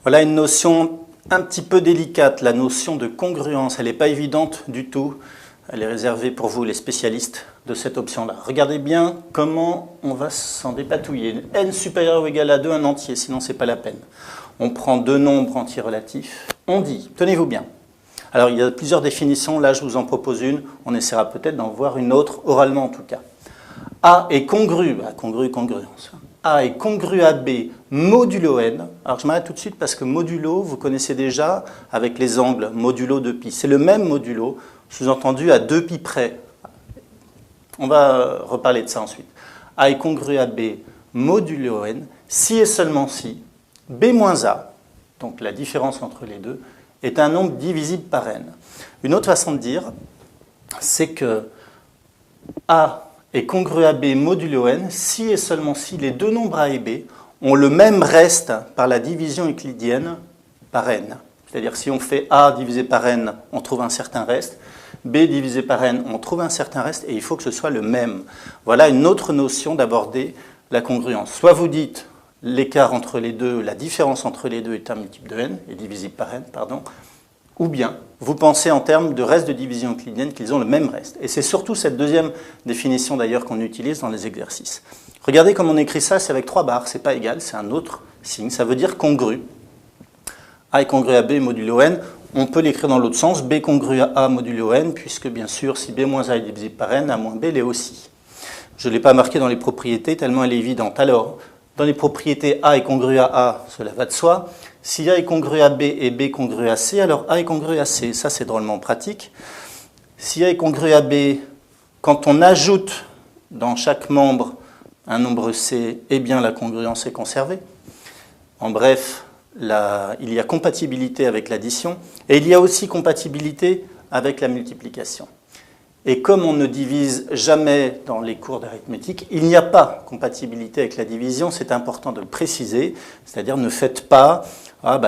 Voilà une notion un petit peu délicate, la notion de congruence. Elle n'est pas évidente du tout. Elle est réservée pour vous, les spécialistes de cette option-là. Regardez bien comment on va s'en dépatouiller. N supérieur ou égal à 2, un entier, sinon ce n'est pas la peine. On prend deux nombres entiers relatifs. On dit, tenez-vous bien. Alors il y a plusieurs définitions, là je vous en propose une. On essaiera peut-être d'en voir une autre, oralement en tout cas. A est congru, congruence. A est congru à B modulo n. Alors je m'arrête tout de suite parce que modulo, vous connaissez déjà avec les angles modulo de pi. C'est le même modulo, sous-entendu à 2 pi près. On va reparler de ça ensuite. A est congru à B modulo n, si et seulement si B moins A, donc la différence entre les deux, est un nombre divisible par n. Une autre façon de dire, c'est que A est congru à B modulo n si et seulement si les deux nombres A et B ont le même reste par la division euclidienne par n. C'est-à-dire si on fait A divisé par n, on trouve un certain reste, B divisé par n, on trouve un certain reste, et il faut que ce soit le même. Voilà une autre notion d'aborder la congruence. Soit vous dites l'écart entre les deux, la différence entre les deux est un multiple de n, est divisible par n, pardon, ou bien vous pensez en termes de reste de division euclidienne qu'ils ont le même reste. Et c'est surtout cette deuxième définition d'ailleurs qu'on utilise dans les exercices. Regardez comment on écrit ça, c'est avec 3 barres, c'est pas égal, c'est un autre signe, ça veut dire congru. A est congru à B modulo n, on peut l'écrire dans l'autre sens, B congru à A modulo n, puisque bien sûr si B moins A est divisible par n, A moins B l'est aussi. Je ne l'ai pas marqué dans les propriétés tellement elle est évidente. Alors, dans les propriétés A est congru à A, cela va de soi. Si A est congru à B et B congru à C, alors A est congru à C. Ça, c'est drôlement pratique. Si A est congru à B, quand on ajoute dans chaque membre un nombre C, eh bien la congruence est conservée. En bref, il y a compatibilité avec l'addition et il y a aussi compatibilité avec la multiplication. Et comme on ne divise jamais dans les cours d'arithmétique, il n'y a pas compatibilité avec la division, c'est important de le préciser, c'est-à-dire ne faites pas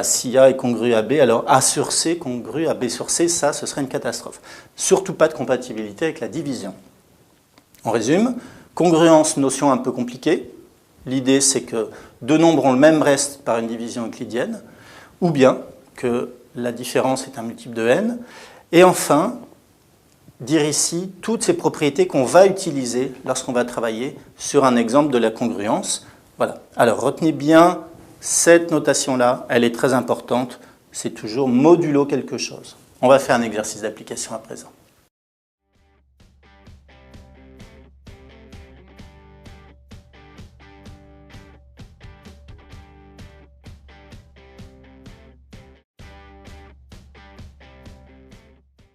si A est congru à B, alors A sur C congru à B sur C, ça ce serait une catastrophe. Surtout pas de compatibilité avec la division. On résume, congruence, notion un peu compliquée. L'idée c'est que deux nombres ont le même reste par une division euclidienne, ou bien que la différence est un multiple de n. Et enfin, dire ici toutes ces propriétés qu'on va utiliser lorsqu'on va travailler sur un exemple de la congruence. Voilà. Alors retenez bien cette notation-là, elle est très importante, c'est toujours modulo quelque chose. On va faire un exercice d'application à présent.